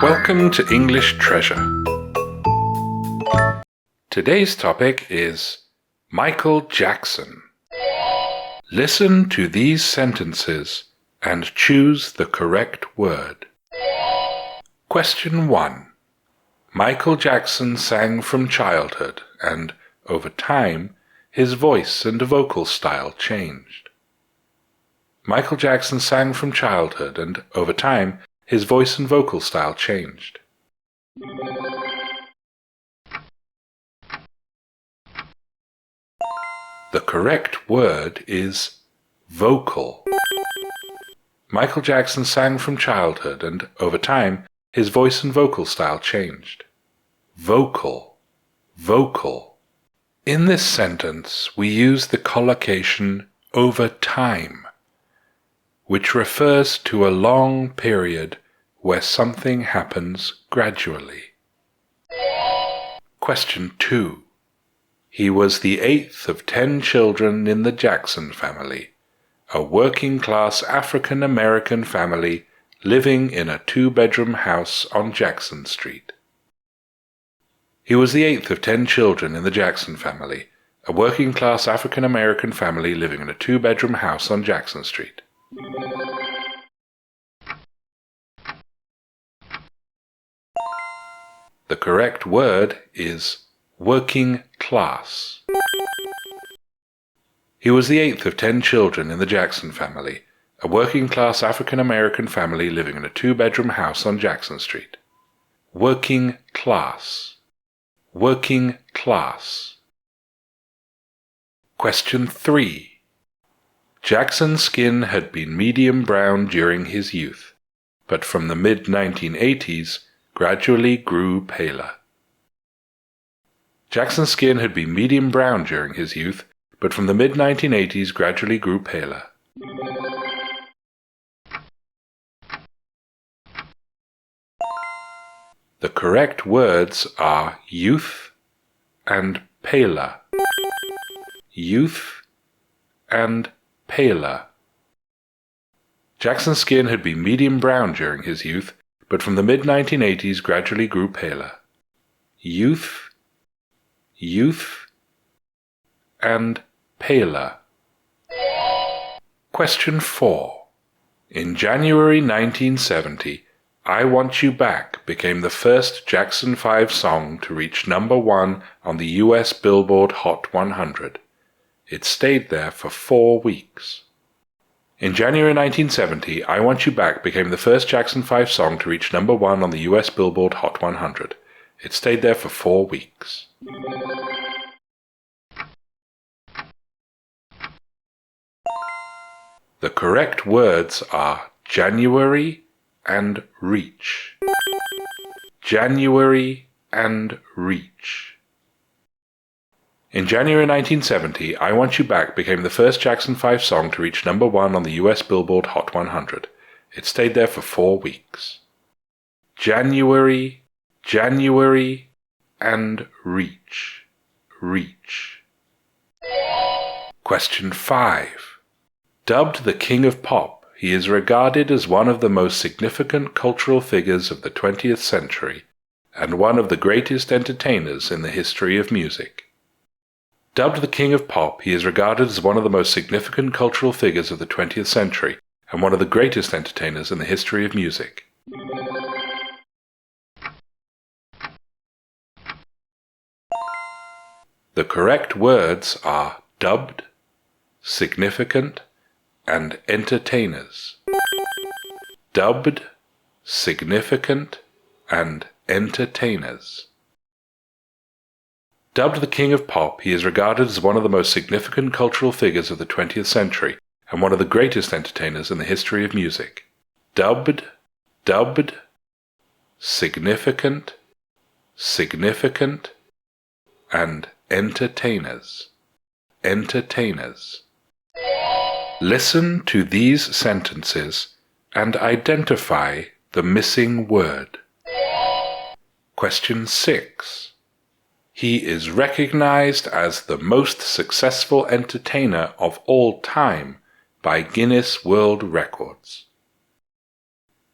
Welcome to English Treasure. Today's topic is Michael Jackson. Listen to these sentences and choose the correct word. Question 1. Michael Jackson sang from childhood and, over time, his voice and vocal style changed. Michael Jackson sang from childhood and, over time, his voice and vocal style changed. The correct word is vocal. Michael Jackson sang from childhood and, over time, his voice and vocal style changed. Vocal, vocal. In this sentence, we use the collocation over time, which refers to a long period where something happens gradually. Question 2. He was the 8th of 10 children in the Jackson family, a working-class African-American family living in a 2-bedroom house on Jackson Street. He was the 8th of 10 children in the Jackson family, a working-class African-American family living in a 2-bedroom house on Jackson Street. The correct word is working class. He was the 8th of 10 children in the Jackson family, a working-class African-American family living in a 2-bedroom house on Jackson Street. Working class. Working class. Question 3. Jackson's skin had been medium brown during his youth, but from the mid-1980s gradually grew paler. Jackson's skin had been medium brown during his youth, but from the mid-1980s gradually grew paler. The correct words are youth and paler. Youth and paler. Jackson's skin had been medium brown during his youth, but from the mid-1980s gradually grew paler. Youth, youth, and paler. Question 4. In January 1970, I Want You Back became the first Jackson 5 song to reach number 1 on the US Billboard Hot 100. It stayed there for 4 weeks. In January 1970, I Want You Back became the first Jackson 5 song to reach number 1 on the US Billboard Hot 100. It stayed there for 4 weeks. The correct words are January and reach. January and reach. In January 1970, I Want You Back became the first Jackson 5 song to reach number 1 on the US Billboard Hot 100. It stayed there for 4 weeks. January, January, and reach. Reach. Question 5. Dubbed the King of Pop, he is regarded as one of the most significant cultural figures of the 20th century and one of the greatest entertainers in the history of music. Dubbed the King of Pop, he is regarded as one of the most significant cultural figures of the 20th century and one of the greatest entertainers in the history of music. The correct words are dubbed, significant, and entertainers. Dubbed, significant, and entertainers. Dubbed the King of Pop, he is regarded as one of the most significant cultural figures of the 20th century and one of the greatest entertainers in the history of music. Dubbed, significant, significant, and entertainers. Entertainers. Listen to these sentences and identify the missing word. Question 6. He is recognized as the most successful entertainer of all time by Guinness World Records.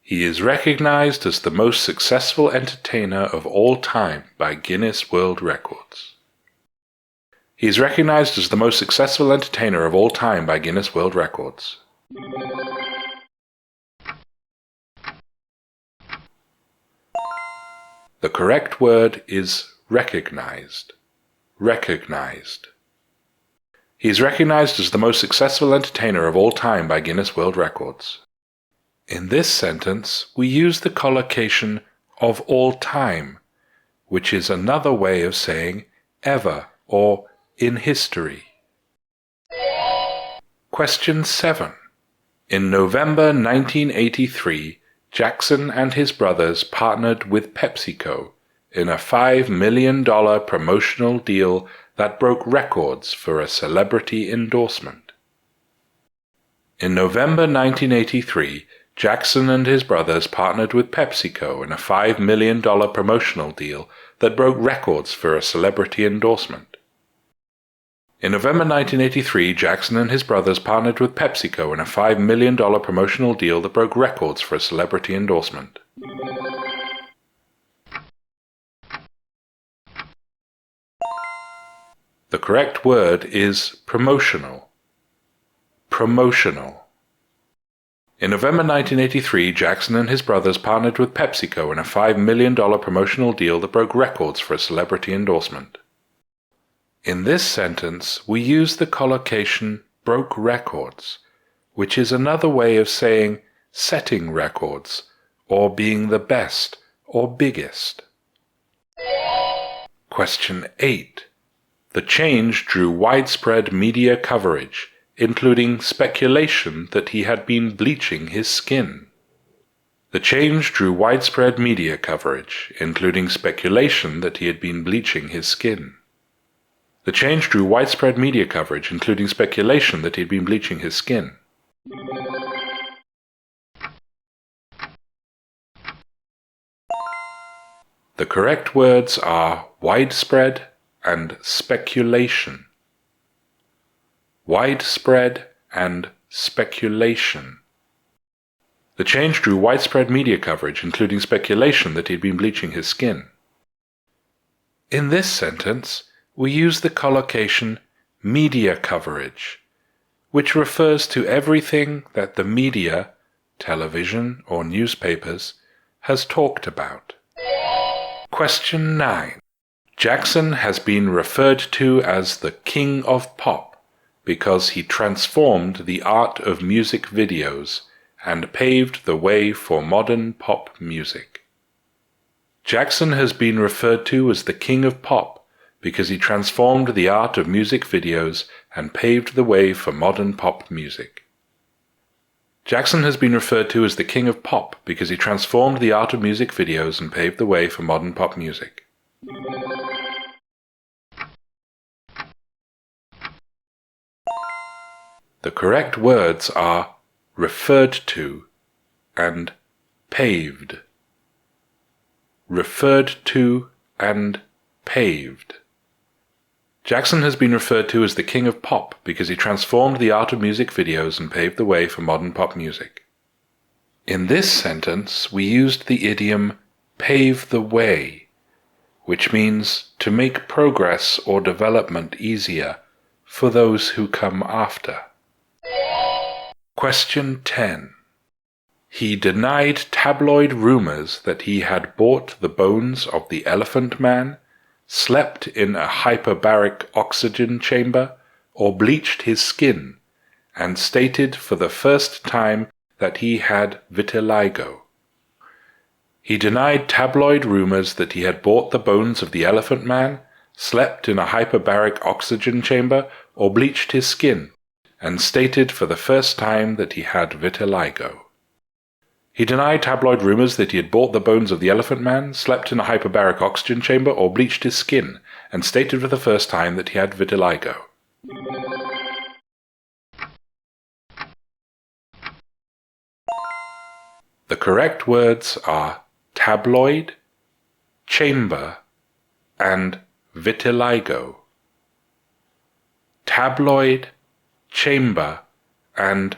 He is recognized as the most successful entertainer of all time by Guinness World Records. He is recognized as the most successful entertainer of all time by Guinness World Records. The correct word is recognized. Recognized. He is recognized as the most successful entertainer of all time by Guinness World Records. In this sentence, we use the collocation of all time, which is another way of saying ever or in history. Question 7. In November 1983, Jackson and his brothers partnered with PepsiCo in a $5 million promotional deal that broke records for a celebrity endorsement. In November 1983, Jackson and his brothers partnered with PepsiCo in a $5 million promotional deal that broke records for a celebrity endorsement. In November 1983, Jackson and his brothers partnered with PepsiCo in a $5 million promotional deal that broke records for a celebrity endorsement. The correct word is promotional. Promotional. In November 1983, Jackson and his brothers partnered with PepsiCo in a $5 million promotional deal that broke records for a celebrity endorsement. In this sentence, we use the collocation broke records, which is another way of saying setting records, or being the best or biggest. Question 8. The change drew widespread media coverage, including speculation that he had been bleaching his skin. The change drew widespread media coverage, including speculation that he had been bleaching his skin. The change drew widespread media coverage, including speculation that he had been bleaching his skin. The correct words are widespread and speculation. Widespread and speculation. The change drew widespread media coverage, including speculation that he had been bleaching his skin. In this sentence, we use the collocation media coverage, which refers to everything that the media, television or newspapers, has talked about. Question 9. Jackson has been referred to as the King of Pop because he transformed the art of music videos and paved the way for modern pop music. Jackson has been referred to as the King of Pop because he transformed the art of music videos and paved the way for modern pop music. Jackson has been referred to as the King of Pop because he transformed the art of music videos and paved the way for modern pop music. The correct words are referred to and paved. Referred to and paved. Jackson has been referred to as the King of Pop because he transformed the art of music videos and paved the way for modern pop music. In this sentence, we used the idiom pave the way, which means to make progress or development easier for those who come after. Question 10. He denied tabloid rumors that he had bought the bones of the Elephant Man, slept in a hyperbaric oxygen chamber, or bleached his skin, and stated for the first time that he had vitiligo. He denied tabloid rumors that he had bought the bones of the Elephant Man, slept in a hyperbaric oxygen chamber, or bleached his skin, and stated for the first time that he had vitiligo. He denied tabloid rumors that he had bought the bones of the Elephant Man, slept in a hyperbaric oxygen chamber, or bleached his skin, and stated for the first time that he had vitiligo. The correct words are tabloid, chamber, and vitiligo. Tabloid, chamber, and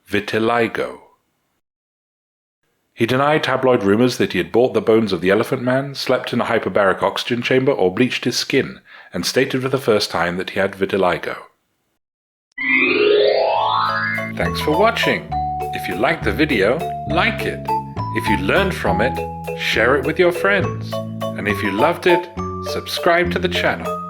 vitiligo. He denied tabloid rumors that he had bought the bones of the Elephant Man, slept in a hyperbaric oxygen chamber, or bleached his skin, and stated for the first time that he had vitiligo. Thanks for watching. If you liked the video, like it. If you learned from it, share it with your friends. And if you loved it, subscribe to the channel.